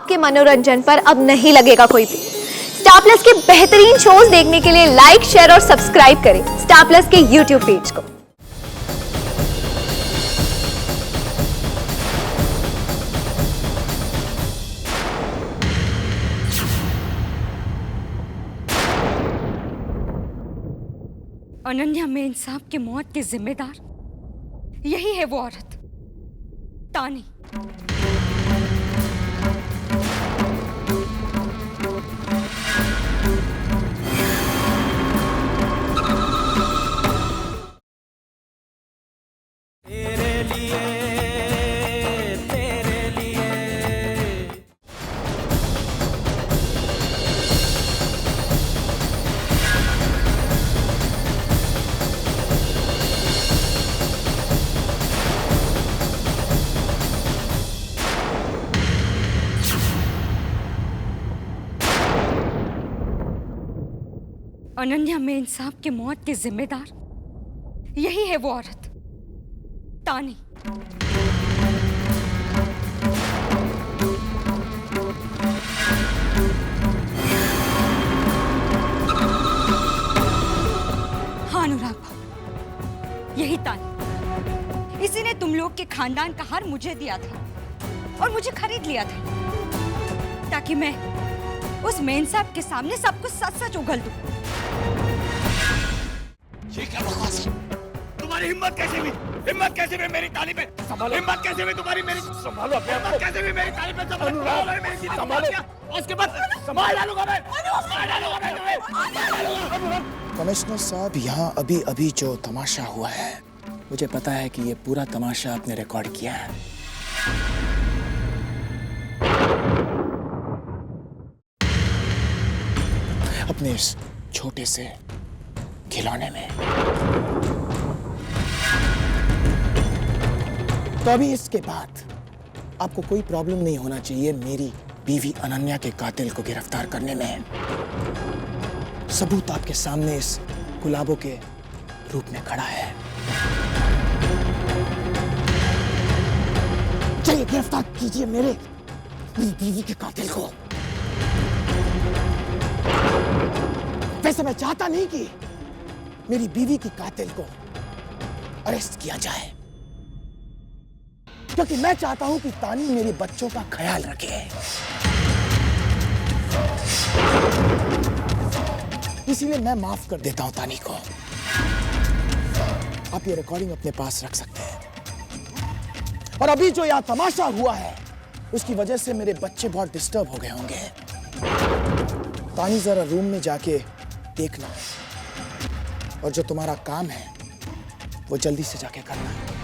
आपके मनोरंजन पर अब नहीं लगेगा कोई भी। स्टार प्लस के बेहतरीन शोज देखने के लिए लाइक, शेयर और सब्सक्राइब करें स्टार प्लस के यूट्यूब पेज को। अनन्या मेन साहब की मौत की जिम्मेदार यही है वो औरत, तानी। अनन्या मेन साहब की मौत की जिम्मेदार यही है वो औरत, तानी। हाँ अनुराग भाऊ, यही तानी। इसी ने तुम लोग के खानदान का हार मुझे दिया था और मुझे खरीद लिया था ताकि मैं उस मेन साहब के सामने सब कुछ सच सच उगल दूं। ये क्या बकवास है? तुम्हारी हिम्मत कैसे हुई? हिम्मत कैसे हुई मेरी ताली पे? हिम्मत कैसे हुई तुम्हारी मेरी? संभालो अपने आप को। कैसे हुई मेरी ताली पे? संभालो। उसके बाद संभाल डालूंगा मैं। कमिश्नर साहब, यहाँ अभी अभी जो तमाशा हुआ है, मुझे पता है कि ये पूरा तमाशा आपने रिकॉर्ड किया है। अपने इस छोटे से खिलौने में। तो अभी इसके बाद आपको कोई प्रॉब्लम नहीं होना चाहिए मेरी बीवी अनन्या के कातिल को गिरफ्तार करने में। सबूत आपके सामने इस गुलाबों के रूप में खड़ा है। चलिए गिरफ्तार कीजिए मेरी बीवी के कातिल को। वैसे मैं चाहता नहीं कि मेरी बीवी की कातिल को अरेस्ट किया जाए, क्योंकि मैं चाहता हूं कि तानी मेरे बच्चों का ख्याल रखे। इसीलिए मैं माफ कर देता हूं तानी को। आप ये रिकॉर्डिंग अपने पास रख सकते हैं। और अभी जो यहां तमाशा हुआ है, उसकी वजह से मेरे बच्चे बहुत डिस्टर्ब हो गए होंगे। तानी जरा रूम में जाके देखना, और जो तुम्हारा काम है वो जल्दी से जाके करना है।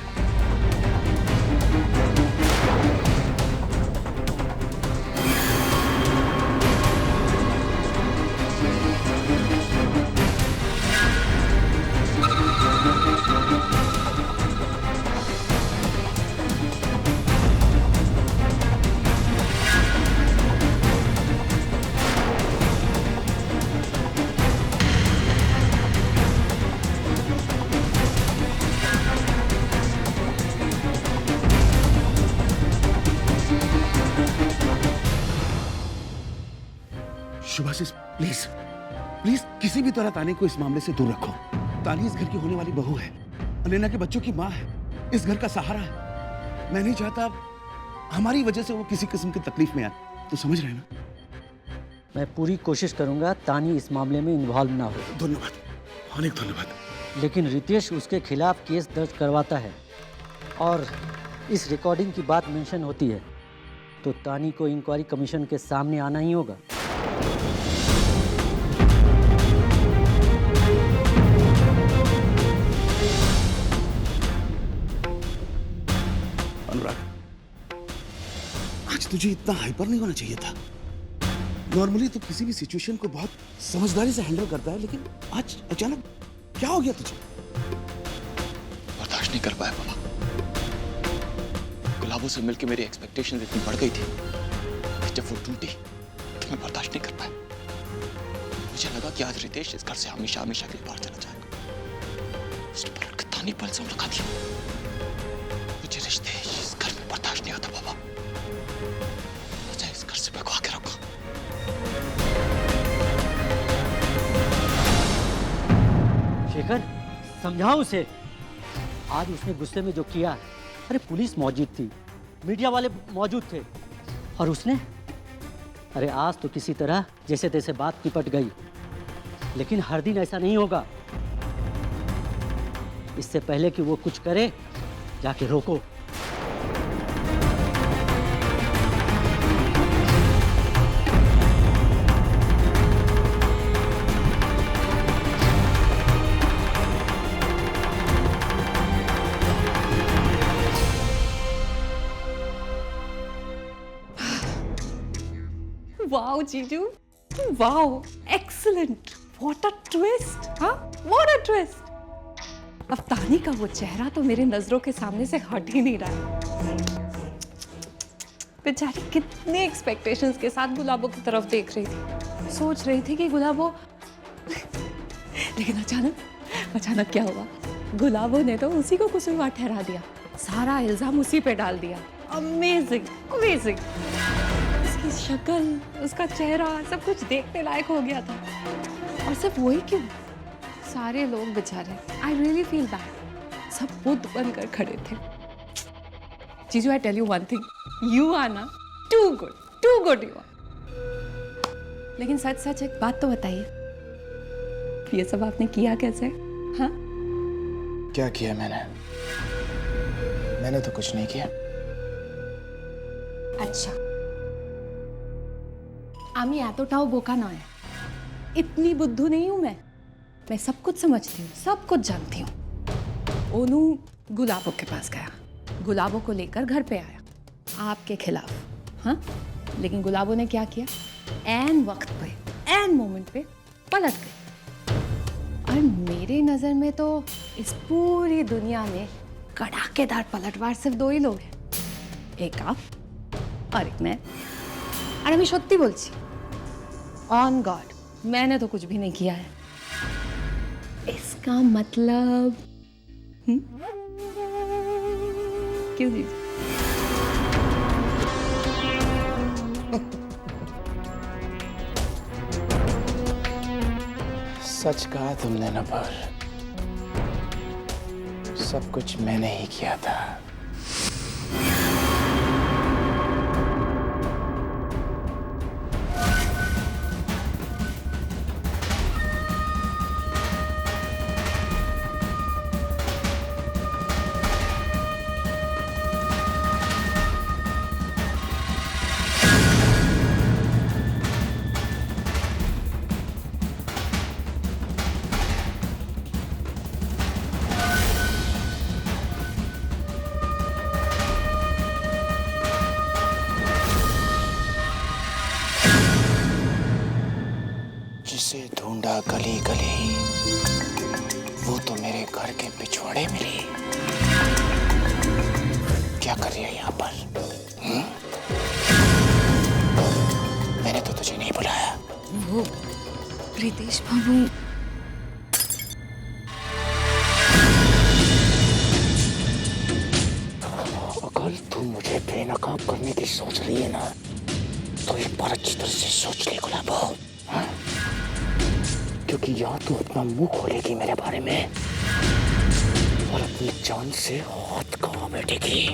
शुभाशीष, प्लीज प्लीज किसी भी तरह तानी को इस मामले से दूर रखो। तानी इस घर की होने वाली बहू है, अनन्या के बच्चों की माँ है, इस घर का सहारा है। मैं नहीं चाहता हमारी वजह से वो किसी किस्म की तकलीफ में आए। तो समझ रहे हैं ना? मैं पूरी कोशिश करूंगा तानी इस मामले में इन्वॉल्व ना हो। धन्यवाद, अनेक धन्यवाद। लेकिन रितेश उसके खिलाफ केस दर्ज करवाता है और इस रिकॉर्डिंग की बात मेंशन होती है, तो तानी को इंक्वायरी कमीशन के सामने आना ही होगा। अनुराग, आज तुझे इतना हाइपर नहीं होना चाहिए था। नॉर्मली तो किसी भी सिचुएशन को बहुत समझदारी से हैंडल करता है, लेकिन आज अचानक क्या हो गया तुझे? बर्दाश्त नहीं कर पाया पापा। गुलाबों से मिलकर मेरी एक्सपेक्टेशंस इतनी बढ़ गई थी कि जब वो टूटी तो मैं बर्दाश्त नहीं कर पाया। मुझे लगा कि आज रितेश इस घर से हमेशा हमेशा के लिए बाहर चला जाएगा। उसने पलट के तानी पर इल्जाम लगा दिया। मुझे रिश्ते इस घर में बर्दाश्त नहीं होता पापा। मुझे इस घर से भगवा के रखो। शेखर, समझाओ उसे। आज उसने गुस्से में जो किया, अरे पुलिस मौजूद थी, मीडिया वाले मौजूद थे, और उसने, अरे आज तो किसी तरह जैसे तैसे बात निपट गई, लेकिन हर दिन ऐसा नहीं होगा। इससे पहले कि वो कुछ करे, जाके रोको। Wow, Jiju. Wow, excellent. What a twist, huh? What a twist. अब तानी का वो चेहरा तो मेरे नजरों के सामने से हट ही नहीं रहा। बेचारी कितने एक्सपेक्टेशंस के साथ गुलाबो की तरफ देख रही थी, सोच रही थी कि गुलाबो लेकिन अचानक क्या हुआ? गुलाबो ने तो उसी को कसूरवार ठहरा दिया, सारा इल्जाम उसी पे डाल दिया। Amazing, amazing. उसकी शक्ल, उसका चेहरा, सब कुछ देखने लायक हो गया था। और सिर्फ वही क्यों, सारे लोग बेचारे, आई रियली फील बैड, सब बुद्ध बनकर खड़े थे। जीजू, I tell you one thing, you are ना टू गुड यू आर। लेकिन सच एक बात तो बताइए, ये सब आपने किया कैसे? हाँ, क्या किया मैंने तो कुछ नहीं किया। अच्छा, आमी एतोटाओ बोका ना है, इतनी बुद्धू नहीं हूं मैं सब कुछ समझती हूँ, सब कुछ जानती हूँ। ओनू गुलाबो के पास गया, गुलाबो को लेकर घर पे आया आपके खिलाफ, हाँ? लेकिन गुलाबो ने क्या किया? एन वक्त पे, एन मोमेंट पे पलट गई। और मेरे नजर में तो इस पूरी दुनिया में कड़ाकेदार पलटवार सिर्फ दो ही लोग हैं, एक आप और एक मैं। और আমি সত্যি বলছি, ऑन गॉड, मैंने तो कुछ भी नहीं किया है। इसका मतलब क्यों जी? सच कहा तुमने नपर, सब कुछ मैंने ही किया था। जिसे ढूंढा गली गली, वो तो मेरे घर के पिछवाड़े मिली। क्या कर रही है यहाँ पर? मैंने तो तुझे नहीं बुलाया। वो रितेश बाबू, अगर तू मुझे बेनकाब करने की सोच रही है ना, तो एक बार अच्छी तरह से सोच ले गुलाबो, हाँ? क्योंकि या तू अपना मुंह खोलेगी मेरे बारे में और अपनी जान से हाथ गवा बैठेगी।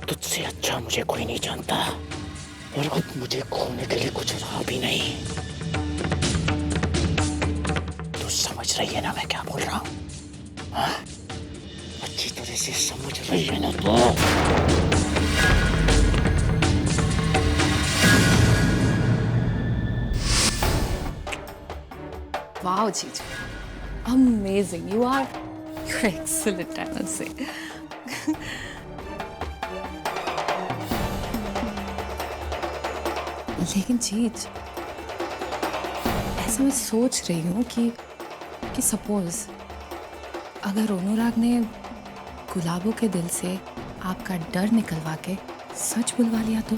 तुझसे अच्छा मुझे कोई नहीं जानता, और अब मुझे खोने के लिए कुछ रहा भी नहीं। तू समझ रही है ना मैं क्या बोल रहा हूँ? हाँ? अच्छी तरह से समझ रही है ना तू? वाओ जीजू, amazing, you are excellent, I must say. लेकिन चीज, ऐसा मैं सोच रही हूँ कि सपोज अगर अनुराग ने गुलाबो के दिल से आपका डर निकलवा के सच बुलवा लिया तो?